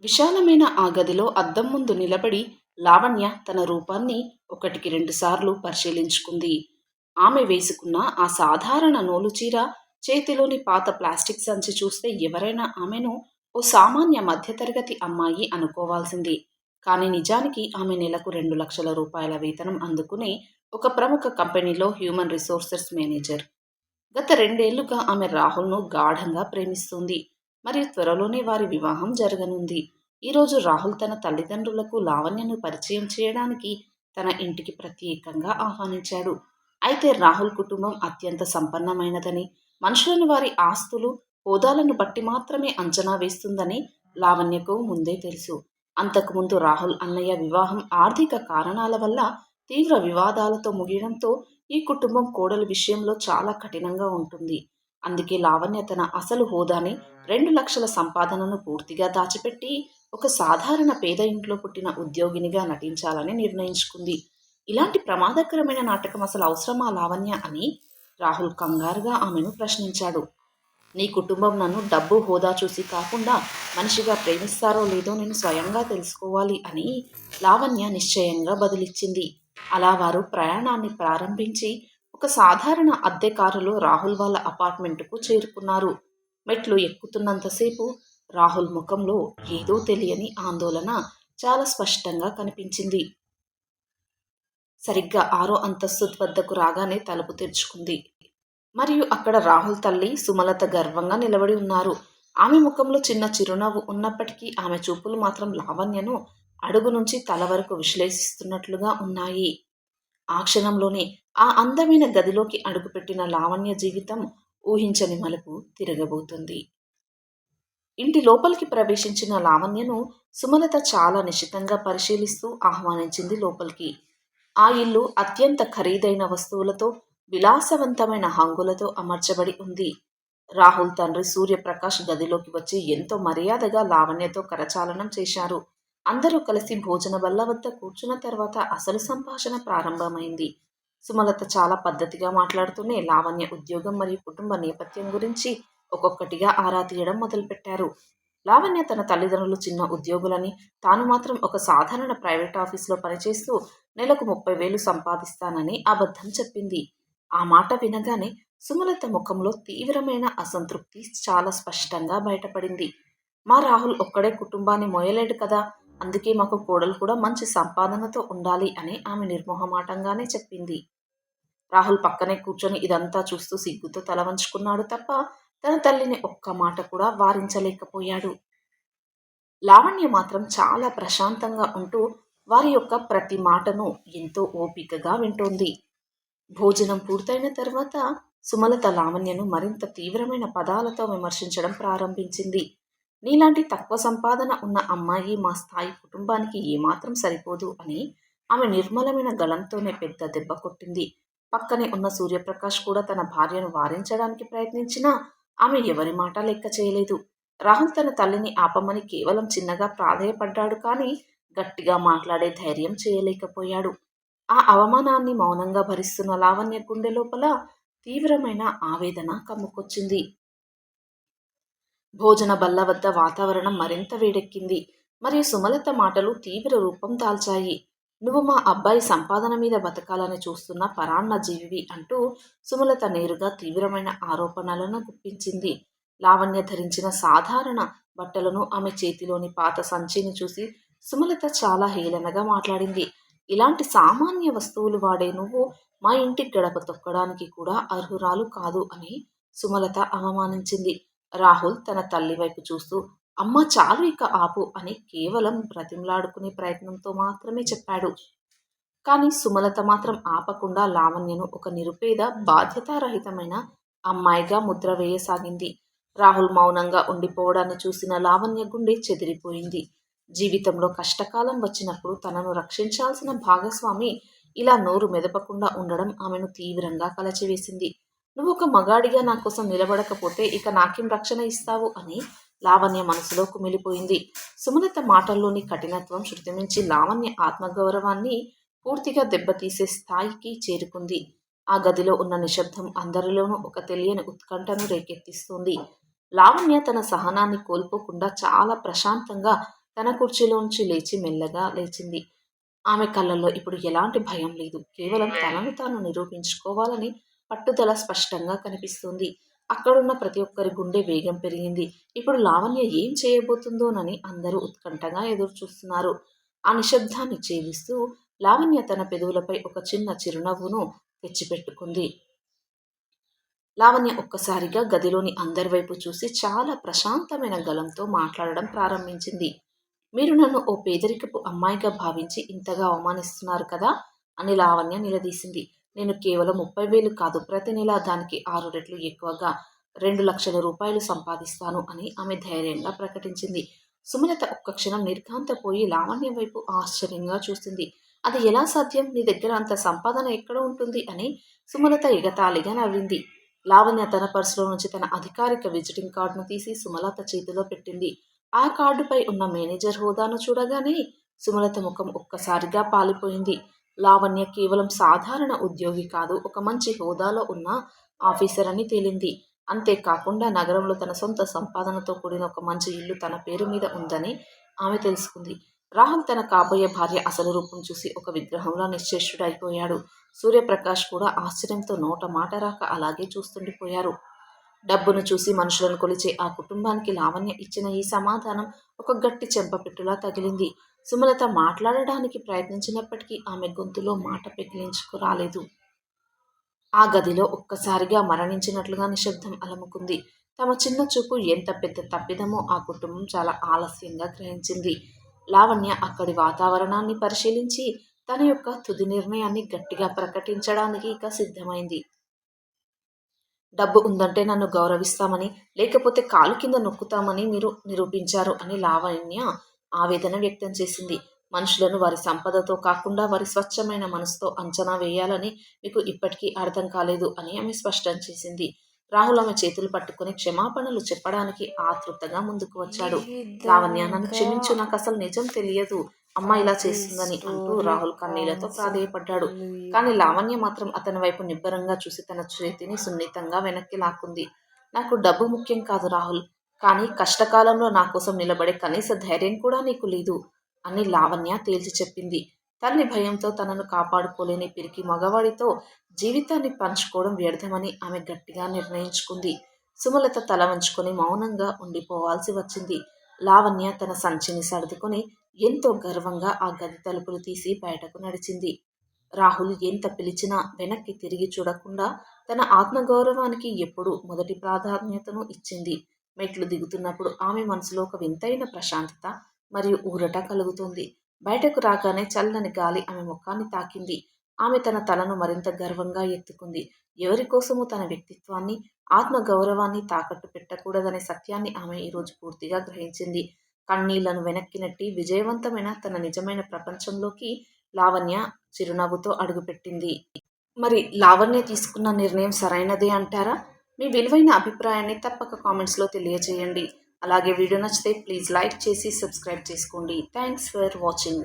విశాలమైన ఆ గదిలో అద్దం ముందు నిలబడి లావణ్య తన రూపాన్ని ఒకటికి రెండుసార్లు పరిశీలించుకుంది. ఆమె వేసుకున్న ఆ సాధారణ నూలుచీర, చేతిలోని పాత ప్లాస్టిక్ సంచి చూస్తే ఎవరైనా ఆమెను ఓ సామాన్య మధ్యతరగతి అమ్మాయి అనుకోవాల్సింది. కానీ నిజానికి ఆమె నెలకు 2,00,000 రూపాయల వేతనం అందుకునే ఒక ప్రముఖ కంపెనీలో హ్యూమన్ రిసోర్సెస్ మేనేజర్. గత 2 ఏళ్లుగా ఆమె రాహుల్ను గాఢంగా ప్రేమిస్తుంది. మరియు త్వరలోనే వారి వివాహం జరగనుంది. ఈరోజు రాహుల్ తన తల్లిదండ్రులకు లావణ్యను పరిచయం చేయడానికి తన ఇంటికి ప్రత్యేకంగా ఆహ్వానించాడు. అయితే రాహుల్ కుటుంబం అత్యంత సంపన్నమైనదని, మనుషులను వారి ఆస్తులు, హోదాలను బట్టి మాత్రమే అంచనా వేస్తుందని లావణ్యకు ముందే తెలుసు. అంతకుముందు రాహుల్ అన్నయ్య వివాహం ఆర్థిక కారణాల వల్ల తీవ్ర వివాదాలతో ముగియడంతో ఈ కుటుంబం కోడలి విషయంలో చాలా కఠినంగా ఉంటుంది. అందుకే లావణ్య తన అసలు హోదాని, 2,00,000 సంపాదనను పూర్తిగా దాచిపెట్టి ఒక సాధారణ పేద ఇంట్లో పుట్టిన ఉద్యోగినిగా నటించాలని నిర్ణయించుకుంది. ఇలాంటి ప్రమాదకరమైన నాటకం అసలు అవసరమా లావణ్య అని రాహుల్ కంగారుగా ఆమెను ప్రశ్నించాడు. నీ కుటుంబం నన్ను డబ్బు, హోదా చూసి కాకుండా మనిషిగా ప్రేమిస్తారో లేదో నేను స్వయంగా తెలుసుకోవాలి అని లావణ్య నిశ్చయంగా బదులిచ్చింది. అలా వారు ప్రయాణాన్ని ప్రారంభించి ఒక సాధారణ అద్దె కారులో రాహుల్ వాళ్ళ అపార్ట్మెంటుకు చేరుకున్నారు. మెట్లు ఎక్కుతున్నంతసేపు రాహుల్ ముఖంలో ఏదో తెలియని ఆందోళన చాలా స్పష్టంగా కనిపించింది. సరిగ్గా 6వ అంతస్తు వద్దకు రాగానే తలుపు తెరుచుకుంది. మరియు అక్కడ రాహుల్ తల్లి సుమలత గర్వంగా నిలబడి ఉన్నారు. ఆమె ముఖంలో చిన్న చిరునవ్వు ఉన్నప్పటికీ ఆమె చూపులు మాత్రం లావణ్యను అడుగు నుంచి తల వరకు విశ్లేషిస్తున్నట్లుగా ఉన్నాయి. ఆ క్షణంలోనే ఆ అందమైన గదిలోకి అడుగుపెట్టిన లావణ్య జీవితం ఊహించని మలుపు తిరగబోతుంది. ఇంటి లోపలికి ప్రవేశించిన లావణ్యను సుమలత చాలా నిశితంగా పరిశీలిస్తూ ఆహ్వానించింది లోపలికి. ఆ ఇల్లు అత్యంత ఖరీదైన వస్తువులతో, విలాసవంతమైన హంగులతో అమర్చబడి ఉంది. రాహుల్ తండ్రి సూర్యప్రకాష్ గదిలోకి వచ్చి ఎంతో మర్యాదగా లావణ్యతో కరచాలనం చేశారు. అందరూ కలిసి భోజన బల్ల వద్ద కూర్చున్న తర్వాత అసలు సంభాషణ ప్రారంభమైంది. సుమలత చాలా పద్ధతిగా మాట్లాడుతూనే లావణ్య ఉద్యోగం మరియు కుటుంబ నేపథ్యం గురించి ఒక్కొక్కటిగా ఆరా తీయడం మొదలుపెట్టారు. లావణ్య తన తల్లిదండ్రులు చిన్న ఉద్యోగులని, తాను మాత్రం ఒక సాధారణ ప్రైవేట్ ఆఫీసులో పనిచేస్తూ నెలకు 30,000 సంపాదిస్తానని అబద్ధం చెప్పింది. ఆ మాట వినగానే సుమలత ముఖంలో తీవ్రమైన అసంతృప్తి చాలా స్పష్టంగా బయటపడింది. మా రాహుల్ ఒక్కడే కుటుంబాన్ని మోయలేడు కదా, అందుకే మాకు కోడలు కూడా మంచి సంపాదనతో ఉండాలి అని ఆమె నిర్మొహమాటంగానే చెప్పింది. రాహుల్ పక్కనే కూర్చొని ఇదంతా చూస్తూ సిగ్గుతో తల వంచుకున్నాడు తప్ప తన తల్లిని ఒక్క మాట కూడా వారించలేకపోయాడు. లావణ్య మాత్రం చాలా ప్రశాంతంగా ఉంటూ వారి యొక్క ప్రతి మాటను ఎంతో ఓపికగా వింటోంది. భోజనం పూర్తయిన తర్వాత సుమలత లావణ్యను మరింత తీవ్రమైన పదాలతో విమర్శించడం ప్రారంభించింది. నీలాంటి తక్కువ సంపాదన ఉన్న అమ్మాయి మా స్థాయి కుటుంబానికి ఏమాత్రం సరిపోదు అని ఆమె నిర్మలమైన గళంతోనే పెద్ద దెబ్బ కొట్టింది. పక్కనే ఉన్న సూర్యప్రకాష్ కూడా తన భార్యను వారించడానికి ప్రయత్నించినా ఆమె ఎవరి మాట లెక్క చేయలేదు. రాహుల్ తన తల్లిని ఆపమని కేవలం చిన్నగా ప్రాధేయపడ్డాడు కానీ గట్టిగా మాట్లాడే ధైర్యం చేయలేకపోయాడు. ఆ అవమానాన్ని మౌనంగా భరిస్తున్న లావణ్య గుండె లోపల తీవ్రమైన ఆవేదన కమ్ముకొచ్చింది. భోజన బల్ల వద్ద వాతావరణం మరింత వేడెక్కింది. మరియు సుమలత మాటలు తీవ్ర రూపం దాల్చాయి. నువ్వు మా అబ్బాయి సంపాదన మీద బతకాలని చూస్తున్న పరాన్న జీవివి అంటూ సుమలత నేరుగా తీవ్రమైన ఆరోపణలను గుప్పించింది. లావణ్య ధరించిన సాధారణ బట్టలను, ఆమె చేతిలోని పాత సంచిని చూసి సుమలత చాలా హేళనగా మాట్లాడింది. ఇలాంటి సామాన్య వస్తువులు వాడే నువ్వు మా ఇంటి గడప తొక్కడానికి కూడా అర్హురాలు కాదు అని సుమలత అవమానించింది. రాహుల్ తన తల్లి వైపు చూస్తూ అమ్మా చాలు ఇక ఆపు అని కేవలం బ్రతిమలాడుకునే ప్రయత్నంతో మాత్రమే చెప్పాడు. కానీ సుమలత మాత్రం ఆపకుండా లావణ్యను ఒక నిరుపేద, బాధ్యతారహితమైన అమ్మాయిగా ముద్ర వేయసాగింది. రాహుల్ మౌనంగా ఉండిపోవడాన్ని చూసిన లావణ్య గుండె చెదిరిపోయింది. జీవితంలో కష్టకాలం వచ్చినప్పుడు తనను రక్షించాల్సిన భాగస్వామి ఇలా నోరు మెదపకుండా ఉండడం ఆమెను తీవ్రంగా కలచివేసింది. నువ్వు ఒక మగాడిగా నా కోసం నిలబడకపోతే ఇక నాకేం రక్షణ ఇస్తావు అని లావణ్య మనసులో కుమిలిపోయింది. సుమలత మాటల్లోని కఠినత్వం శృతిమించి లావణ్య ఆత్మగౌరవాన్ని పూర్తిగా దెబ్బతీసే స్థాయికి చేరుకుంది. ఆ గదిలో ఉన్న నిశ్శబ్దం అందరిలోనూ ఒక తెలియని ఉత్కంఠను రేకెత్తిస్తుంది. లావణ్య తన సహనాన్ని కోల్పోకుండా చాలా ప్రశాంతంగా తన కుర్చీలోంచి లేచి మెల్లగా లేచింది. ఆమె కళ్ళల్లో ఇప్పుడు ఎలాంటి భయం లేదు. కేవలం తనను తాను నిరూపించుకోవాలని పట్టుదల స్పష్టంగా కనిపిస్తుంది. అక్కడున్న ప్రతి ఒక్కరి గుండె వేగం పెరిగింది. ఇప్పుడు లావణ్య ఏం చేయబోతుందోనని అందరూ ఉత్కంఠగా ఎదురుచూస్తున్నారు. ఆ నిశ్శబ్దాన్ని ఛేదిస్తూ లావణ్య తన పెదవులపై ఒక చిన్న చిరునవ్వును తెచ్చిపెట్టుకుంది. లావణ్య ఒక్కసారిగా గదిలోని అందరి వైపు చూసి చాలా ప్రశాంతమైన గళంతో మాట్లాడడం ప్రారంభించింది. మీరు నన్ను ఓ పేదరికపు అమ్మాయిగా భావించి ఇంతగా అవమానిస్తున్నారు కదా అని లావణ్య నిలదీసింది. నేను కేవలం 30,000 కాదు, ప్రతి నెలా దానికి 6 రెట్లు ఎక్కువగా 2,00,000 రూపాయలు సంపాదిస్తాను అని ఆమె ధైర్యంగా ప్రకటించింది. సుమలత ఒక్క క్షణం నిర్ఘాంతపోయి లావణ్య వైపు ఆశ్చర్యంగా చూసింది. అది ఎలా సాధ్యం? నీ దగ్గర అంత సంపాదన ఎక్కడ ఉంటుంది అని సుమలత ఎగతాళిగా నవ్వింది. లావణ్య తన పర్సులో నుంచి తన అధికారిక విజిటింగ్ కార్డును తీసి సుమలత చేతిలో పెట్టింది. ఆ కార్డుపై ఉన్న మేనేజర్ హోదాను చూడగానే సుమలత ముఖం ఒక్కసారిగా పాలిపోయింది. లావణ్య కేవలం సాధారణ ఉద్యోగి కాదు, ఒక మంచి హోదాలో ఉన్న ఆఫీసర్ అని తేలింది. అంతేకాకుండా నగరంలో తన సొంత సంపాదనతో కూడిన ఒక మంచి ఇల్లు తన పేరు మీద ఉందని ఆమె తెలుసుకుంది. రాహుల్ తన కాబోయే భార్య అసలు రూపం చూసి ఒక విగ్రహంలో నిశ్చేష్టుడైపోయాడు. సూర్యప్రకాష్ కూడా ఆశ్చర్యంతో నోట మాట రాక అలాగే చూస్తుండిపోయారు. డబ్బును చూసి మనుషులను కొలిచే ఆ కుటుంబానికి లావణ్య ఇచ్చిన ఈ సమాధానం ఒక గట్టి చెంపపెట్టులా తగిలింది. సుమలత మాట్లాడడానికి ప్రయత్నించినప్పటికీ ఆమె గొంతులో మాట పెకిలించుకురాలేదు. ఆ గదిలో ఒక్కసారిగా మరణించినట్లుగా నిశ్శబ్దం అలముకుంది. తమ చిన్న చూపు ఎంత పెద్ద తప్పిదమో ఆ కుటుంబం చాలా ఆలస్యంగా గ్రహించింది. లావణ్య అక్కడి వాతావరణాన్ని పరిశీలించి తన యొక్క తుది నిర్ణయాన్ని గట్టిగా ప్రకటించడానికి ఇక సిద్ధమైంది. డబ్బు ఉందంటే నన్ను గౌరవిస్తామని, లేకపోతే కాలు కింద నొక్కుతామని మీరు నిరూపించారు అని లావణ్య ఆవేదన వ్యక్తం చేసింది. మనుషులను వారి సంపదతో కాకుండా వారి స్వచ్ఛమైన మనసుతో అంచనా వేయాలని మీకు ఇప్పటికీ అర్థం కాలేదు అని ఆమె స్పష్టం చేసింది. రాహుల్ ఆమె చేతులు పట్టుకుని క్షమాపణలు చెప్పడానికి ఆతృతగా ముందుకు వచ్చాడు. లావణ్య, నన్ను క్షమించు, నాకు అసలు నిజం తెలియదు అమ్మ ఇలా చేస్తుందని అంటూ రాహుల్ కన్నీళ్లతో ప్రాధేయపడ్డాడు. కానీ లావణ్య మాత్రం అతని వైపు నిబ్బరంగా చూసి తన చేతిని సున్నితంగా వెనక్కి లాక్కుంది. నాకు డబ్బు ముఖ్యం కాదు రాహుల్, కానీ కష్టకాలంలో నా కోసం నిలబడే కనీస ధైర్యం కూడా నీకు లేదు అని లావణ్య తేల్చి చెప్పింది. తల్లి భయంతో తనను కాపాడుకోలేని పిరికి మగవాడితో జీవితాన్ని పంచుకోవడం వ్యర్థమని ఆమె గట్టిగా నిర్ణయించుకుంది. సుమలత తల వంచుకొని మౌనంగా ఉండిపోవాల్సి వచ్చింది. లావణ్య తన సంచిని సర్దుకొని ఎంతో గర్వంగా ఆ గది తలుపులు తీసి బయటకు నడిచింది. రాహుల్ ఎంత పిలిచినా వెనక్కి తిరిగి చూడకుండా తన ఆత్మగౌరవానికి ఎప్పుడూ మొదటి ప్రాధాన్యతను ఇచ్చింది. మెట్లు దిగుతున్నప్పుడు ఆమె మనసులో ఒక వింతైన ప్రశాంతత మరియు ఊరట కలుగుతుంది. బయటకు రాగానే చల్లని గాలి ఆమె ముఖాన్ని తాకింది. ఆమె తన తలను మరింత గర్వంగా ఎత్తుకుంది. ఎవరి కోసమూ తన వ్యక్తిత్వాన్ని, ఆత్మగౌరవాన్ని తాకట్టు పెట్టకూడదనే సత్యాన్ని ఆమె ఈరోజు పూర్తిగా గ్రహించింది. కన్నీళ్లను వెనక్కి నెట్టి విజయవంతమైన తన నిజమైన ప్రపంచంలోకి లావణ్య చిరునవ్వుతో అడుగుపెట్టింది. మరి లావణ్య తీసుకున్న నిర్ణయం సరైనదే అంటారా? మీ విలువైన అభిప్రాయాన్ని తప్పక కామెంట్స్లో తెలియజేయండి. అలాగే వీడియో నచ్చితే ప్లీజ్ లైక్ చేసి సబ్స్క్రైబ్ చేసుకోండి. Thanks for watching.